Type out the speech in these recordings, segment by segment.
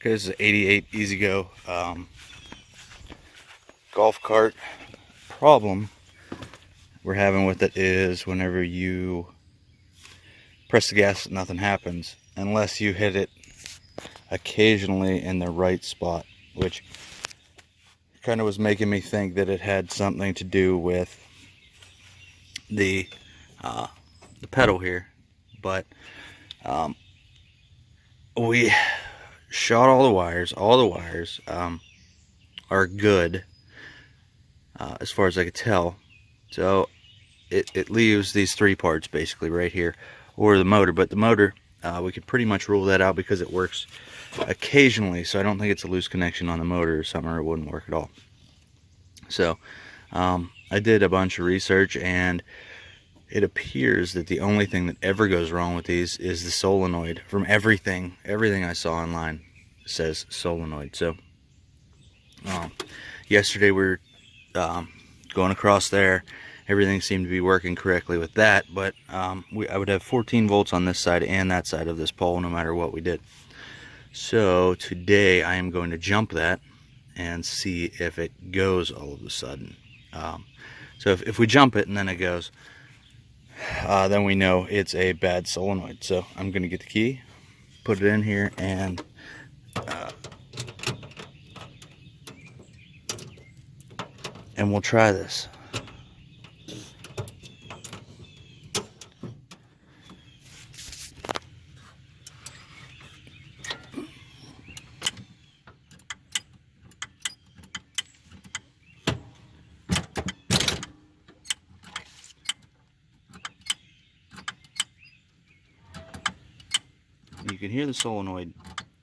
Okay, this is an 88 Easy Go golf cart. Problem we're having with it is whenever you press the gas, nothing happens unless you hit it occasionally in the right spot, which kind of was making me think that it had something to do with the pedal here. But we shot all the wires. All the wires are good as far as I could tell. So it leaves these three parts basically right here, or the motor. But the motor, we could pretty much rule that out because it works occasionally. So I don't think it's a loose connection on the motor or something, or it wouldn't work at all. So I did a bunch of research, and it appears that the only thing that ever goes wrong with these is the solenoid. From everything I saw online says solenoid. So yesterday we were going across there. Everything seemed to be working correctly with that, but I would have 14 volts on this side and that side of this pole no matter what we did. So today I am going to jump that and see if it goes all of a sudden. So if we jump it and then it goes, then we know it's a bad solenoid. So I'm going to get the key, put it in here, and we'll try this. You can hear the solenoid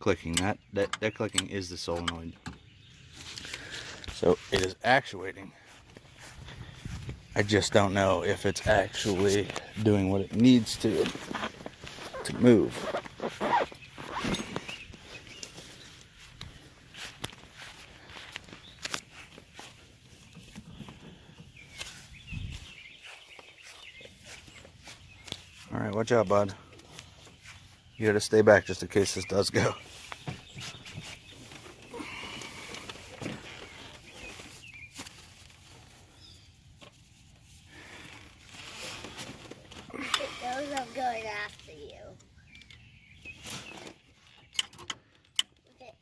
clicking. That clicking is the solenoid. So it is actuating. I just don't know if it's actually doing what it needs to move. All right, watch out, bud. You gotta stay back just in case this does go. Those are going after you. Okay,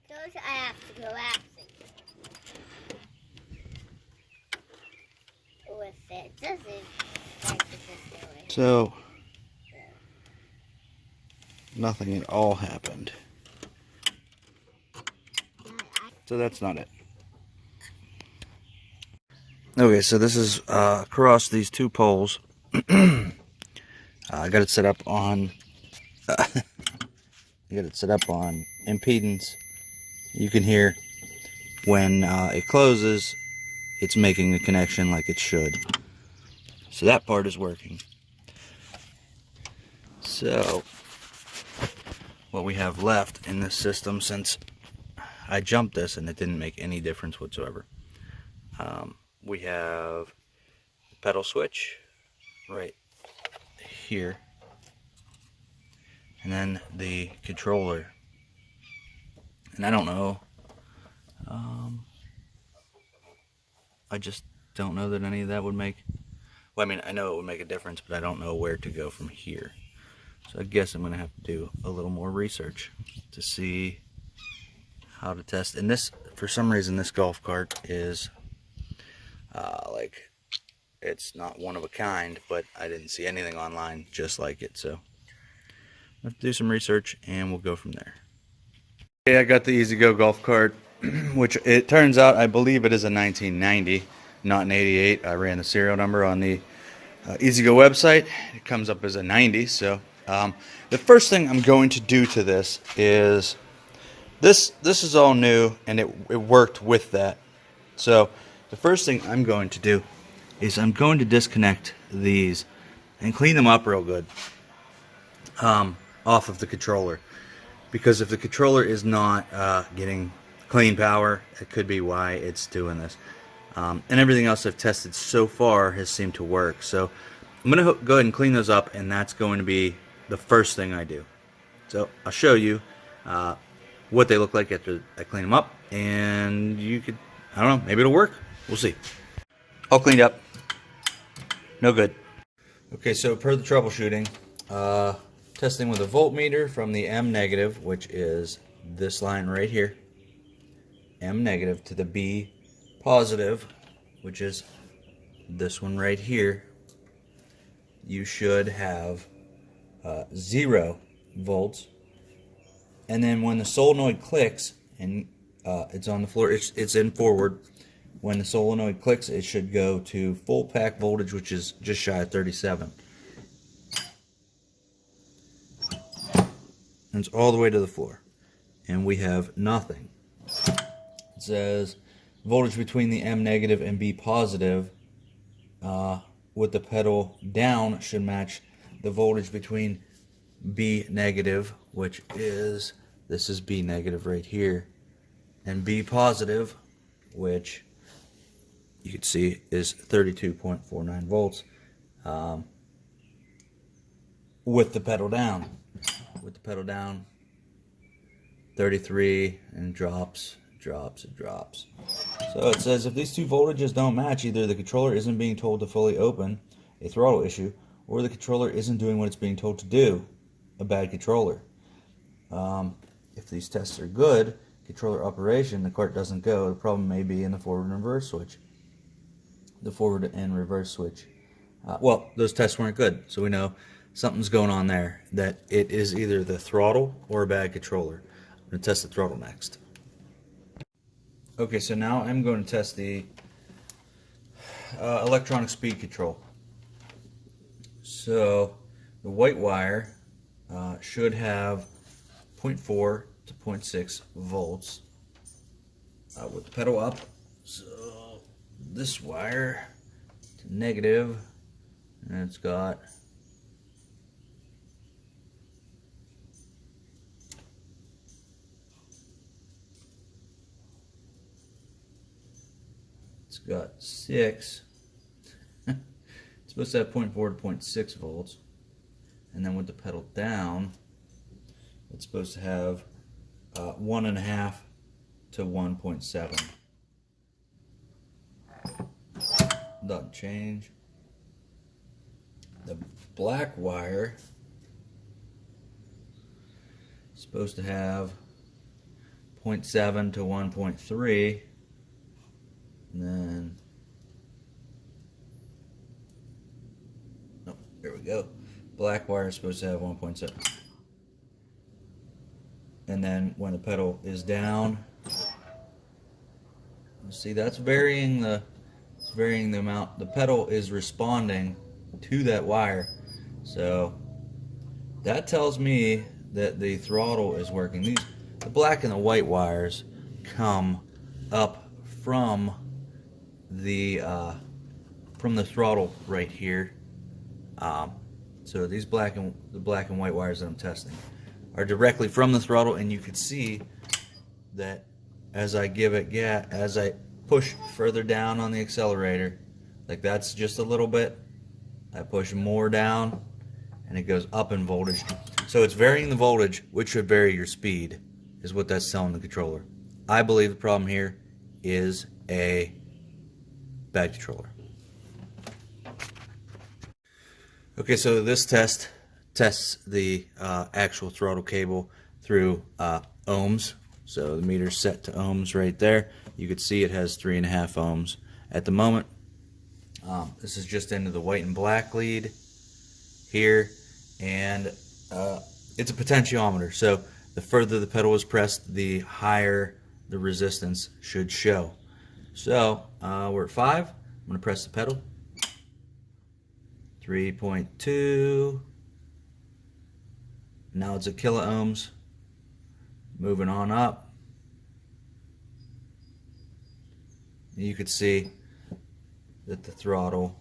those I have to go after you. With it doesn't like it this way. So nothing at all happened. So that's not it. Okay, so this is across these two poles. I got it set up on impedance. You can hear when it closes, it's making a connection like it should. So that part is working. So what we have left in this system, since I jumped this and it didn't make any difference whatsoever, we have the pedal switch right here, and then the controller. And I don't know, I just don't know that any of that would make, well, I mean, I know it would make a difference, but I don't know where to go from here. So I guess I'm going to have to do a little more research to see how to test. And this, for some reason, this golf cart is like, it's not one of a kind, but I didn't see anything online just like it. So I'll have to do some research and we'll go from there. Okay, I got the Easy Go golf cart, which it turns out, I believe it is a 1990, not an 88. I ran the serial number on the Easy Go website. It comes up as a 90. So the first thing I'm going to do to this is, this is all new and it worked with that. So the first thing I'm going to do is I'm going to disconnect these and clean them up real good off of the controller. Because if the controller is not getting clean power, it could be why it's doing this. And everything else I've tested so far has seemed to work. So I'm going to go ahead and clean those up, and that's going to be the first thing I do. So I'll show you what they look like after I clean them up, and you could, I don't know, maybe it'll work. We'll see. All cleaned up. No good. Okay, so per the troubleshooting, testing with a voltmeter from the M negative, which is this line right here, M negative, to the B positive, which is this one right here. You should have 0 volts, and then when the solenoid clicks and it's on the floor, it's in forward. When the solenoid clicks, it should go to full pack voltage, which is just shy of 37. And it's all the way to the floor, and we have nothing. It says voltage between the M negative and B positive with the pedal down should match the voltage between B negative, which is, this is B negative right here, and B positive, which you can see is 32.49 volts with the pedal down. With the pedal down, 33, and drops. So it says if these two voltages don't match, either the controller isn't being told to fully open, a throttle issue, or the controller isn't doing what it's being told to do, a bad controller. If these tests are good, controller operation, the cart doesn't go. The problem may be in the forward and reverse switch. The forward and reverse switch. Well, those tests weren't good, so we know something's going on there, that it is either the throttle or a bad controller. I'm going to test the throttle next. Okay, so now I'm going to test the electronic speed control. So the white wire should have 0.4 to 0.6 volts with the pedal up. So this wire to negative, and it's got got 6. It's supposed to have 0.4 to 0.6 volts, and then with the pedal down, it's supposed to have 1.5 to 1.7. Doesn't change. The black wire is supposed to have 0.7 to 1.3. And then, oh, there we go. Black wire is supposed to have 1.7. And then when the pedal is down, you see that's varying the amount. The pedal is responding to that wire, so that tells me that the throttle is working. The black and the white wires come up from the throttle right here. So these the black and white wires that I'm testing are directly from the throttle, and you can see that as I give it gas, as I push further down on the accelerator, like that's just a little bit, I push more down and it goes up in voltage. So it's varying the voltage, which should vary your speed, is what that's telling the controller. I believe the problem here is a bad controller. Okay, so this test tests the actual throttle cable through ohms. So the meter's set to ohms right there. You can see it has 3.5 ohms at the moment. This is just into the white and black lead here, and it's a potentiometer. So the further the pedal is pressed, the higher the resistance should show. So we're at 5. I'm going to press the pedal. 3.2. Now it's at kilo ohms. Moving on up. You could see that the throttle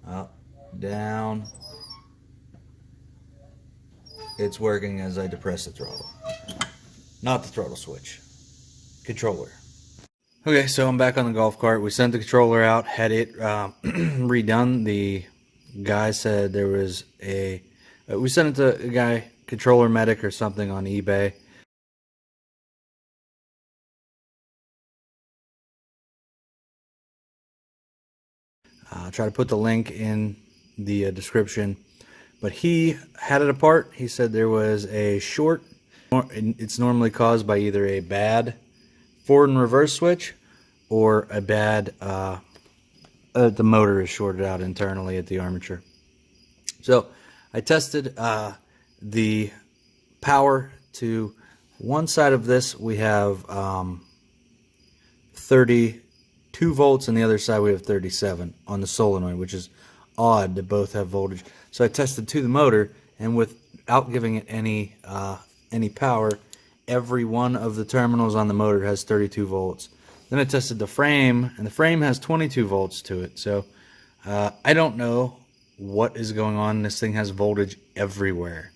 up, down. It's working as I depress the throttle. Not the throttle switch. Controller. Okay, so I'm back on the golf cart. We sent the controller out, had it redone. The guy said there was we sent it to a guy controller medic or something on eBay. I'll try to put the link in the description. But he had it apart. He said there was a short. It's normally caused by either a bad forward and reverse switch or a bad the motor is shorted out internally at the armature. So I tested the power to one side of this. We have 32 volts, and the other side we have 37 on the solenoid, which is odd to both have voltage. So I tested to the motor, and without giving it any power, every one of the terminals on the motor has 32 volts. Then I tested the frame, and the frame has 22 volts to it. So I don't know what is going on. This thing has voltage everywhere.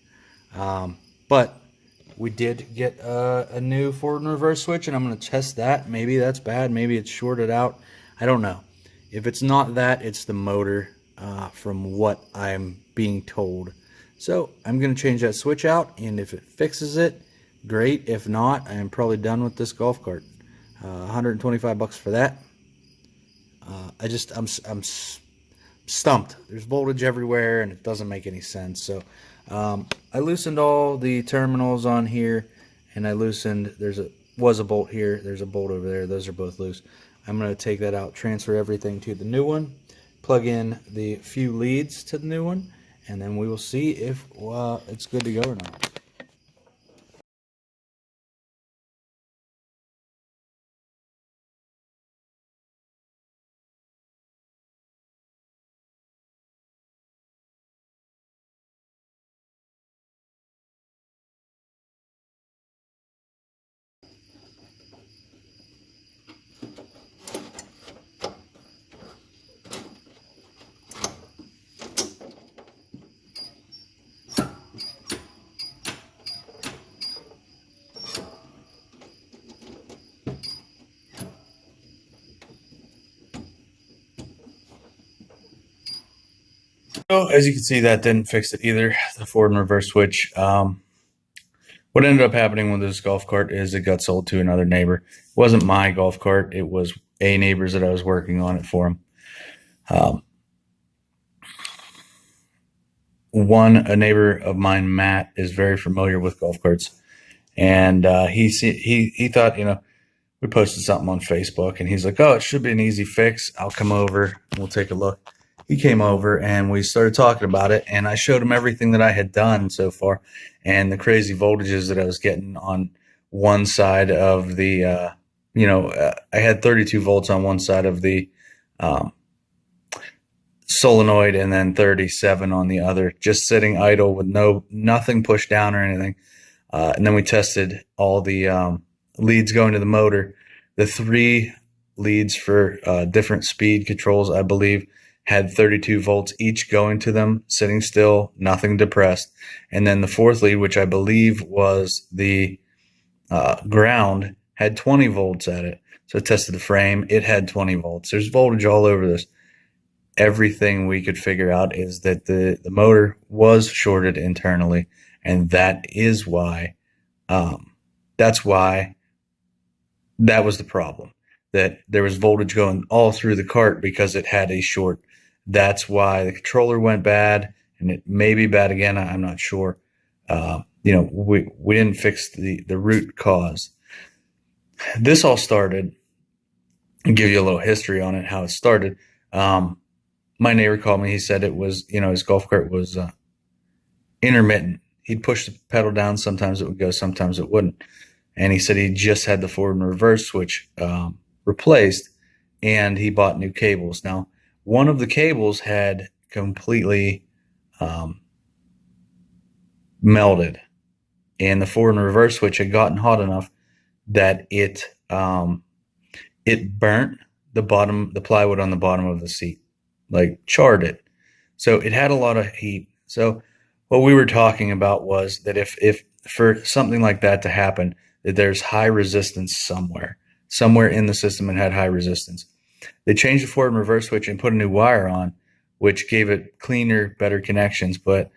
But we did get a new forward and reverse switch, and I'm going to test that. Maybe that's bad. Maybe it's shorted out. I don't know. If it's not that, it's the motor, from what I'm being told. So I'm going to change that switch out, and if it fixes it, great. If not, I am probably done with this golf cart. 125 bucks for that. I'm stumped. There's voltage everywhere, and it doesn't make any sense. So I loosened all the terminals on here, and I loosened. Was a bolt here. There's a bolt over there. Those are both loose. I'm going to take that out, transfer everything to the new one, plug in the few leads to the new one, and then we will see if it's good to go or not. So as you can see, that didn't fix it either, the forward and reverse switch. What ended up happening with this golf cart is it got sold to another neighbor. It wasn't my golf cart. It was a neighbor's that I was working on it for him. A neighbor of mine, Matt, is very familiar with golf carts. And he thought, we posted something on Facebook, and he's like, oh, it should be an easy fix. I'll come over and we'll take a look. He came over and we started talking about it, and I showed him everything that I had done so far and the crazy voltages that I was getting on one side of the, I had 32 volts on one side of the solenoid and then 37 on the other, just sitting idle with nothing pushed down or anything. And then we tested all the leads going to the motor. The 3 leads for different speed controls, I believe, had 32 volts each going to them, sitting still, nothing depressed. And then the 4th lead, which I believe was the ground, had 20 volts at it. So I tested the frame. It had 20 volts. There's voltage all over this. Everything we could figure out is that the motor was shorted internally, and that is why that was the problem, that there was voltage going all through the cart because it had a short. That's why the controller went bad, and it may be bad again. I'm not sure. We didn't fix the root cause. This all started, and give you a little history on it, how it started. My neighbor called me. He said it was, his golf cart was intermittent. He'd push the pedal down. Sometimes it would go, sometimes it wouldn't. And he said he just had the forward and reverse switch replaced, and he bought new cables. Now, one of the cables had completely melted, and the forward and reverse switch had gotten hot enough that it burnt the plywood on the bottom of the seat, like charred it. So it had a lot of heat. So what we were talking about was that if for something like that to happen, that there's high resistance somewhere in the system. It had high resistance. They changed the forward and reverse switch and put a new wire on, which gave it cleaner, better connections. But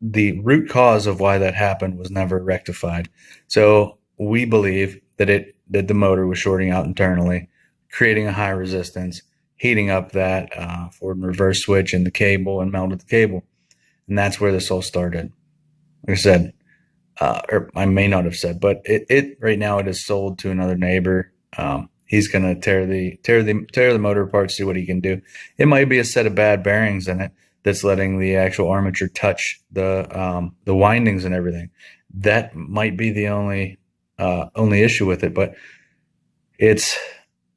the root cause of why that happened was never rectified. So we believe that the motor was shorting out internally, creating a high resistance, heating up that forward and reverse switch in the cable and melted the cable. And that's where this all started. Like I said, or I may not have said, but it right now it is sold to another neighbor. He's gonna tear the motor apart, see what he can do. It might be a set of bad bearings in it that's letting the actual armature touch the windings and everything. That might be the only issue with it, but it's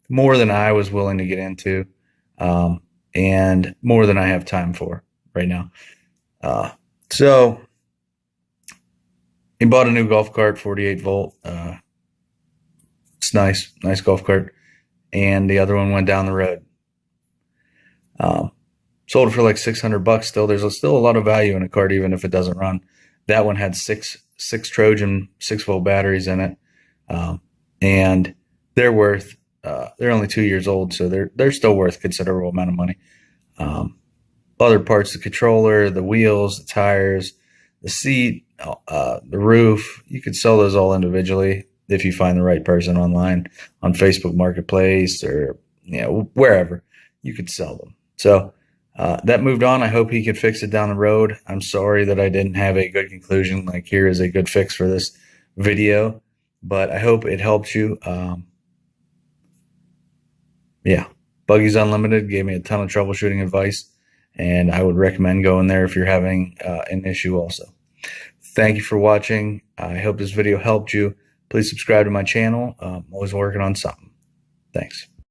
more than I was willing to get into, and more than I have time for right now. So he bought a new golf cart, 48 volt. It's nice golf cart. And the other one went down the road. Sold it for like $600 still. There's still a lot of value in a cart, even if it doesn't run. That one had six Trojan 6-volt batteries in it. And they're worth, they're only 2 years old, so they're still worth a considerable amount of money. Other parts, the controller, the wheels, the tires, the seat, the roof, you could sell those all individually if you find the right person online on Facebook Marketplace or wherever. You could sell them. So that moved on. I hope he could fix it down the road. I'm sorry that I didn't have a good conclusion, like here is a good fix for this video, but I hope it helps you. Yeah, Buggy's Unlimited gave me a ton of troubleshooting advice, and I would recommend going there if you're having an issue also. Thank you for watching. I hope this video helped you. Please subscribe to my channel. I'm always working on something. Thanks.